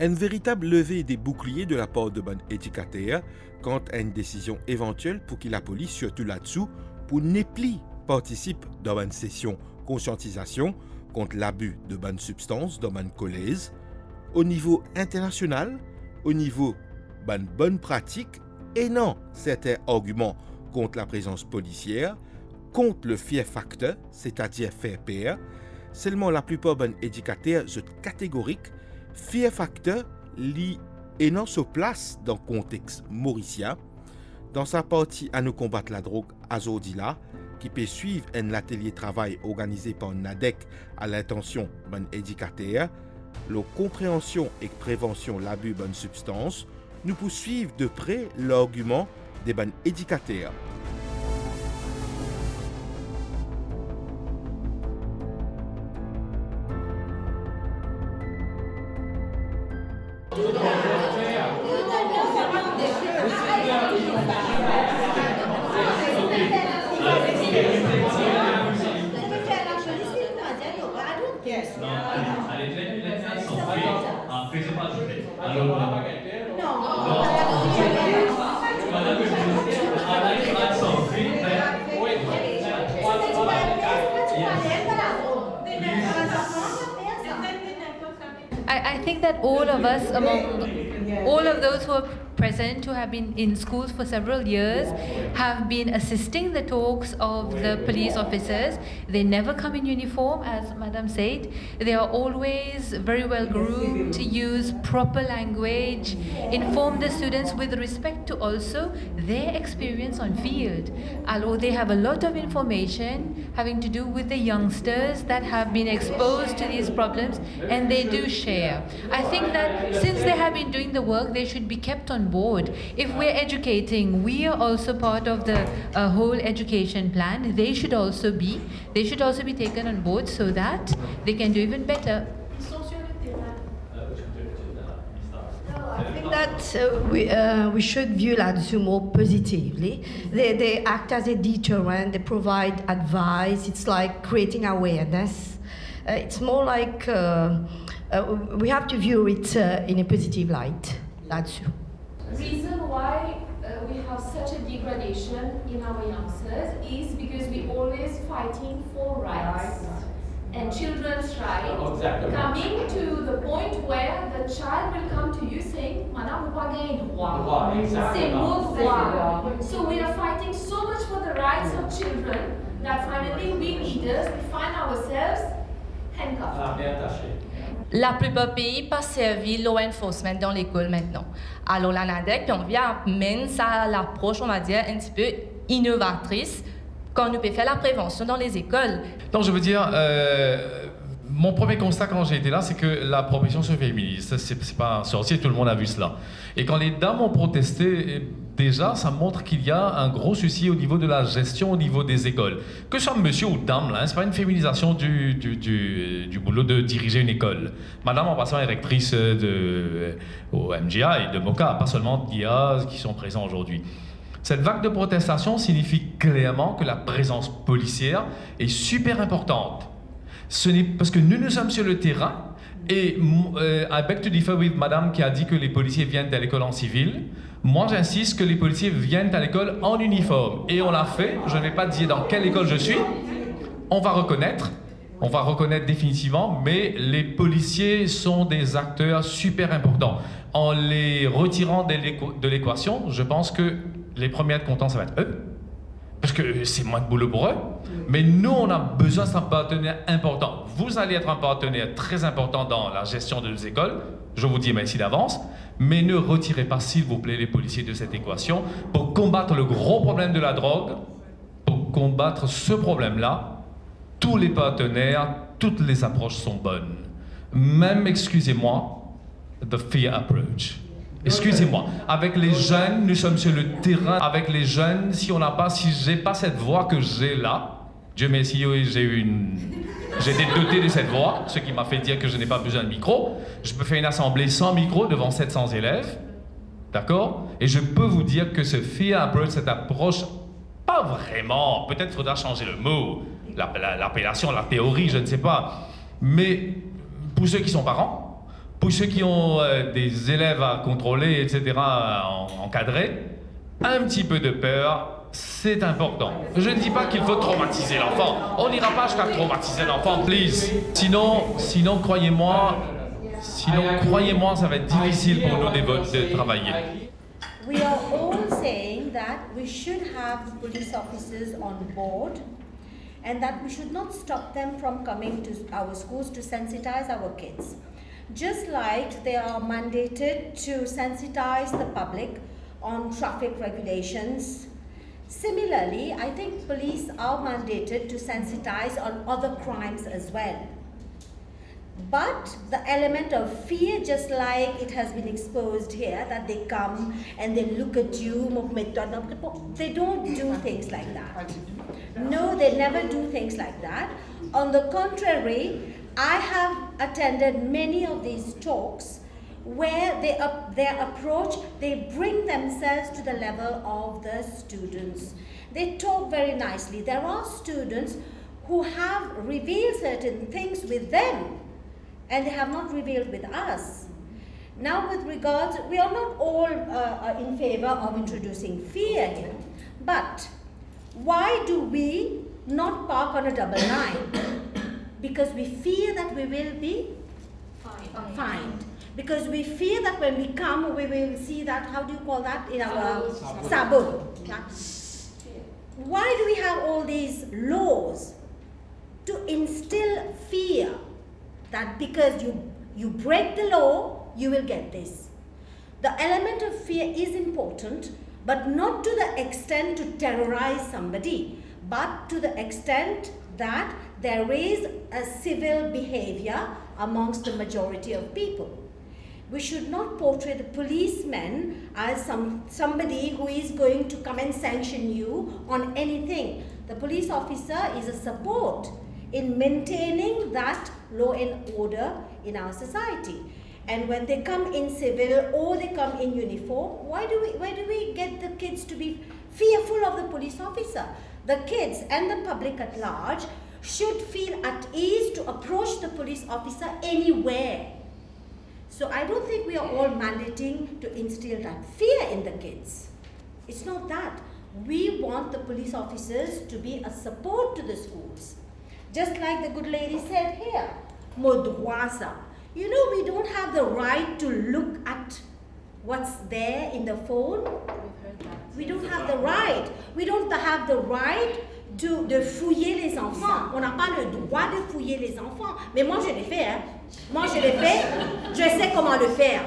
Une véritable levée des boucliers de la part de bon éducateur quant à une décision éventuelle pour que la police, surtout là-dessous, pour ne plus participe dans une session conscientisation contre l'abus de bonnes substances dans une collège, au niveau international, au niveau bonne pratique, et non certains arguments contre la présence policière, contre le fear factor, c'est-à-dire faire peur. Seulement la plupart des éducateurs sont catégoriques. Fear factor lit et non se place dans le contexte mauricien. Dans sa partie à nous combattre la drogue à Zodila, qui peut suivre un atelier de travail organisé par NADEC à l'intention d'un éducateur, la compréhension et prévention de l'abus de bonnes substances, nous poursuivons de près l'argument des bons éducateurs. I think that all of us, all of those who are present, who have been in schools for several years, have been assisting the talks of the police officers. They never come in uniform, as Madam said. They are always very well groomed, use proper language, inform the students with respect to also their experience on field. Although they have a lot of information having to do with the youngsters that have been exposed to these problems, and they do share. I think that since they have been doing the work, they should be kept on board. If we're educating, we are also part of the whole education plan. They should also be taken on board so that they can do even better. I think that we should view là-dessus more positively. They act as a deterrent, they provide advice, it's like creating awareness. It's more like we have to view it in a positive light là-dessus. Reason why we have such a degradation in our youngsters is because we always fighting for rights and children's rights. Exactly. Coming to the point where the child will come to you saying, Madame, vous pas gagné droit. C'est mon droit. So we are fighting so much for the rights of children that finally we leaders, we find ourselves handcuffed. La plupart des pays pas servi law enforcement dans l'école maintenant. Alors la NADEC, puis on vient amener ça à l'approche, on va dire, un petit peu innovatrice quand on peut faire la prévention dans les écoles. Donc je veux dire, mon premier constat quand j'ai été là, c'est que la profession se féminise. C'est pas un sorcier, tout le monde a vu cela. Et quand les dames ont protesté, déjà, ça montre qu'il y a un gros souci au niveau de la gestion, au niveau des écoles. Que ce soit monsieur ou dame, là, c'est pas une féminisation du boulot de diriger une école. Madame, en passant, est rectrice au MGA et de MOCA, pas seulement d'IA qui sont présents aujourd'hui. Cette vague de protestation signifie clairement que la présence policière est super importante. Ce n'est parce que nous sommes sur le terrain et I beg to differ with madame qui a dit que les policiers viennent à l'école en civil. Moi, j'insiste que les policiers viennent à l'école en uniforme. Et on l'a fait, je ne vais pas dire dans quelle école je suis. On va reconnaître définitivement, mais les policiers sont des acteurs super importants. En les retirant de l'équation, je pense que les premiers à être contents, ça va être eux. Parce que c'est moins de boulot pour eux. Mais nous, on a besoin d'un partenaire important. Vous allez être un partenaire très important dans la gestion de nos écoles. Je vous dis merci d'avance. Mais ne retirez pas, s'il vous plaît, les policiers de cette équation. Pour combattre le gros problème de la drogue, pour combattre ce problème-là, tous les partenaires, toutes les approches sont bonnes. Même, excusez-moi, the fear approach. Excusez-moi, avec les jeunes, nous sommes sur le terrain. Avec les jeunes, si j'ai pas cette voix que j'ai là, Dieu merci, j'ai été doté de cette voix, ce qui m'a fait dire que je n'ai pas besoin de micro. Je peux faire une assemblée sans micro devant 700 élèves, d'accord? Et je peux vous dire que ce fear approach, cette approche, pas vraiment, peut-être faudra changer le mot, l'appellation, la théorie, je ne sais pas. Mais pour ceux qui sont parents, Pour ceux qui ont des élèves à contrôler, etc., à encadrer, un petit peu de peur, c'est important. Je ne dis pas qu'il faut traumatiser l'enfant. On n'ira pas jusqu'à traumatiser l'enfant, please. Sinon, croyez-moi, ça va être difficile pour nous de travailler. We are all saying that we should have the police officers on board and that we should not stop them from coming to our schools to sensitize our kids. Just like they are mandated to sensitize the public on traffic regulations. Similarly, I think police are mandated to sensitize on other crimes as well. But the element of fear, just like it has been exposed here, that they come and they look at you, they don't do things like that. No, they never do things like that. On the contrary, I have attended many of these talks where their approach, they bring themselves to the level of the students. They talk very nicely. There are students who have revealed certain things with them and they have not revealed with us. Now with regards, we are not all in favor of introducing fear here, but why do we not park on a double line? Because we fear that we will be fined. Because we fear that when we come, we will see that, how do you call that, in our sabot. Why do we have all these laws? To instill fear that because you break the law, you will get this. The element of fear is important, but not to the extent to terrorize somebody, but to the extent that there is a civil behavior amongst the majority of people. We should not portray the policeman as somebody who is going to come and sanction you on anything. The police officer is a support in maintaining that law and order in our society. And when they come in civil or they come in uniform, why do we get the kids to be fearful of the police officer? The kids and the public at large should feel at ease to approach the police officer anywhere. So I don't think we are all mandating to instill that fear in the kids. It's not that. We want the police officers to be a support to the schools. Just like the good lady said here, Modwasa. You know, we don't have the right to look at what's there in the phone. We don't have the right. We don't have the right de fouiller les enfants. On n'a pas le droit de fouiller les enfants. Mais moi, je l'ai fait. Hein. Moi, je l'ai fait. Je sais comment le faire.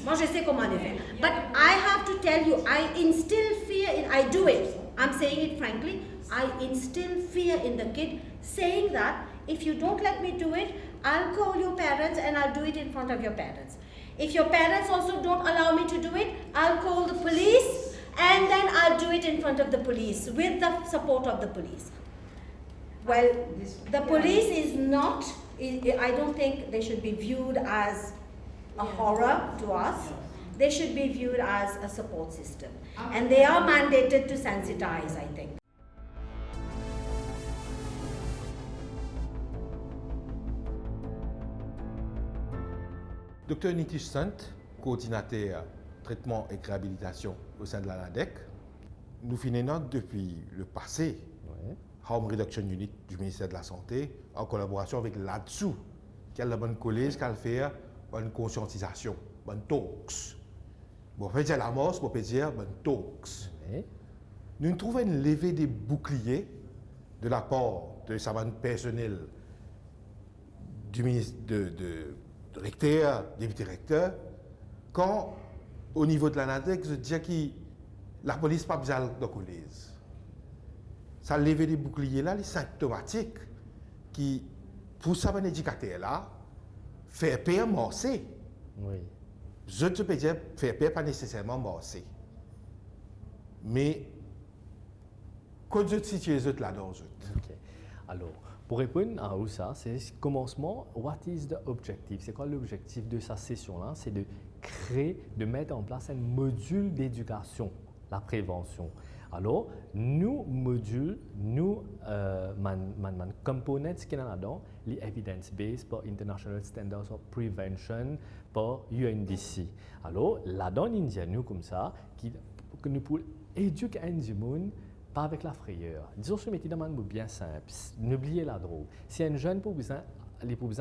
Moi, je sais comment le faire. But I have to tell you, I instill fear in, I do it. I'm saying it frankly. I instill fear in the kid, saying that if you don't let me do it, I'll call your parents and I'll do it in front of your parents. If your parents also don't allow me to do it, I'll call the police and then I'll do it in front of the police with the support of the police. Well, the police is not, I don't think they should be viewed as a horror to us. They should be viewed as a support system. And they are mandated to sensitize, I think. Dr Nitish Sant, coordinateur traitement et réhabilitation au sein de la NADEC, nous finissons depuis le passé, Harm Reduction Unit du ministère de la Santé, en collaboration avec l'ADSU, qui a la bonne collège, qui a fait une conscientisation, bonne talks. Bon, on peut dire la mort, on peut dire bonne talks. Nous trouvons une levée des boucliers de la part de sa bande personnelle du ministre de recteur, député recteur, quand au niveau de la NADEC, je dis que la police n'a pas besoin de collège. Ça lever des boucliers là, les symptomatiques qui, pour ça, un éducateur là, faire peur morcer. Oui. Je te peux dire, faire peur pas nécessairement morcer. Mais, quand je situe les autres là-dedans, Ok. Alors, pour répondre à ça, c'est commencement, what is the objective? C'est quoi l'objectif de sa session-là? C'est de créer, de mettre en place un module d'éducation, la prévention. Alors, nous modules, nous components qui sont là-dedans, les evidence-based par International Standards of Prevention par UNDC. Alors, là-dedans, India, nous comme ça, que nous pouvons éduquer un monde pas avec la frayeur. Disons ce métier de bien simple. N'oubliez la drogue. Si un jeune pour besoin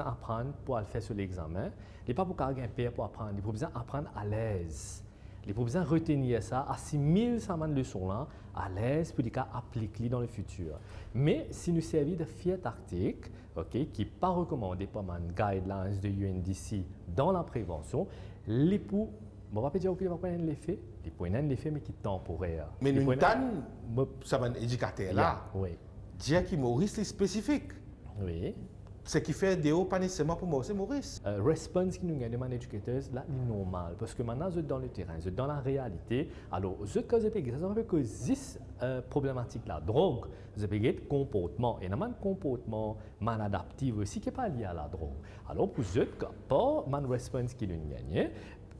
apprendre pour faire sur l'examen, il n'est pas pour qu'il ait un père pour apprendre. Il faut besoin apprendre à l'aise. Il faut besoin retenir ça, assimiler ça de leçons-là, à l'aise pour appliquer dans le futur. Mais si nous servons de fiers tactiques, qui n'est pas recommandé par les guidelines de UNDC dans la prévention, les pour on ne va pas dire qu'il va pas l'effet, il peut avoir un effet mais qui est temporaire. Mais nous avons ça va éducateur là. Oui. Dire qu'il Maurice est spécifique. Oui. Ce qui fait des hauts pas nécessairement pour Maurice. Response qui nous gagne des éducateurs là est normal parce que maintenant vous êtes dans le terrain, vous êtes dans la réalité. Alors vous êtes quand vous avez ça fait que 10 problématiques la drogue, vous avez comportement et un comportement mal adaptif aussi qui n'est pas lié à la drogue. Alors pour vous pas man response qui nous gagne.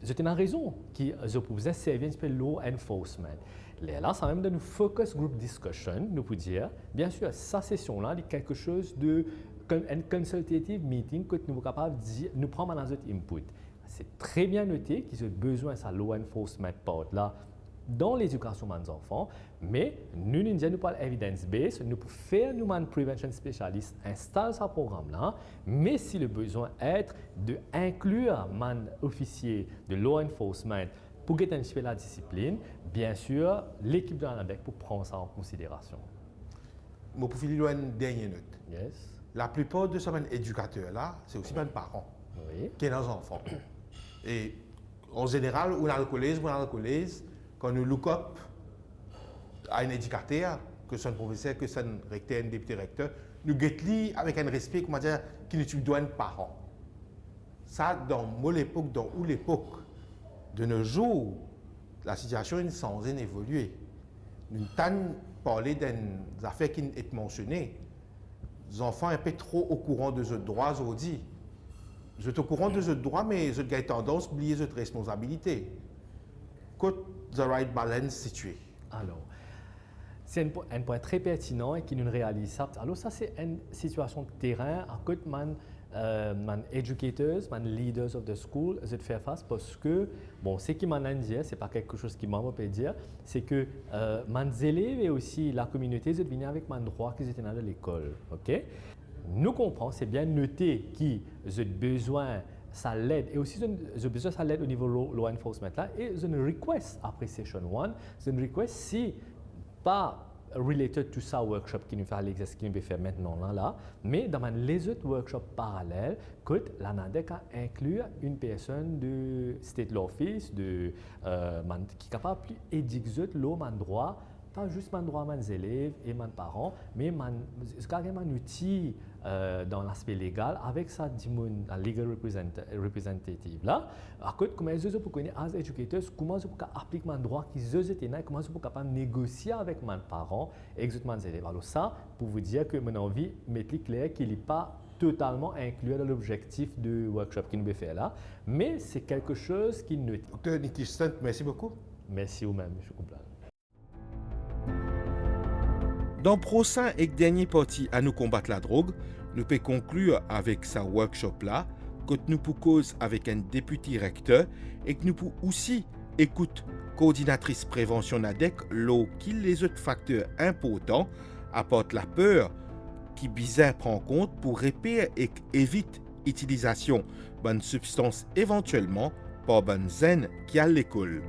C'est une raison qui pouvait servir un peu law enforcement. Là, ça même de nous focus group discussion, nous pouvons dire, bien sûr, sa session-là, il y a quelque chose de un consultative meeting que nous sommes capables de dire, nous prenons dans notre input. C'est très bien noté qu'ils ont besoin de sa law enforcement part là dans l'éducation des enfants, mais nous ne pas evidence-based, nous pouvons faire nous prevention spécialiste installer ce programme-là, mais si le besoin est d'inclure un officier de law enforcement pour faire la discipline, bien sûr, l'équipe de l'ANADEC pour prendre ça en considération. Je peux faire une dernière note. Yes. La plupart de ces éducateurs-là, c'est aussi mes parents qui ont des enfants. Et en général, on a le collège, quand nous look up à un éducateur, que ce soit un professeur, que ce soit un recteur, un député recteur, nous guettons avec un respect, comment dire, qui nous doit un parent. Ça, dans mon époque, dans où l'époque, de nos jours, la situation est sans évoluer. Nous avons parlé des affaires qui sont mentionnées. Les enfants sont un peu trop au courant de leurs droits aujourd'hui. Ils sont au courant de leurs droits, mais ils ont tendance à oublier leurs responsabilités. The right balance situé. Alors, c'est un point très pertinent et qui nous réalise ça. Alors ça, c'est une situation de terrain à côté man educators, man leaders of the school, je faire face parce que, bon, ce qui m'en dit, c'est pas quelque chose qui m'a peut dire, c'est que man élèves et aussi la communauté, je venir avec man droit qu'ils étaient dans l'école, ok? Nous comprenons, c'est bien noté qu'ils ont besoin ça l'aide et aussi j'ai besoin ça l'aide au niveau law enforcement là et je ne request après session 1 je ne request si pas related to ça workshop qui nous fait l'exercice qui nous fait faire maintenant là mais dans les autres workshops parallèles que l'ANADEC a inclus une personne de state law office de qui est capable d'édicter l'eau droit pas juste mon droit mes élèves et mes parents mais carrément un outil dans l'aspect légal avec ça la legal representative là à côté comment je peux connaître as educators comment je peux appliquer mon droit qui je étais là comment je peux capable négocier avec mes parents et mes élèves alors ça pour vous dire que mon envie mettre clair qu'il n'est pas totalement inclus dans l'objectif du workshop qui nous fait faire là mais c'est quelque chose qui nous Dr. Nitishant, merci beaucoup. Merci vous-même, je suis content. Dans le prochain et dernier partie à nous combattre la drogue, nous pouvons conclure avec sa workshop là, que nous pouvons cause avec un député recteur et que nous pouvons aussi écouter coordinatrice prévention NADEC, l'eau qui les autres facteurs importants apportent la peur qui bizarre prend compte pour repérer et éviter l'utilisation de substances éventuellement par bonne zen qui à l'école.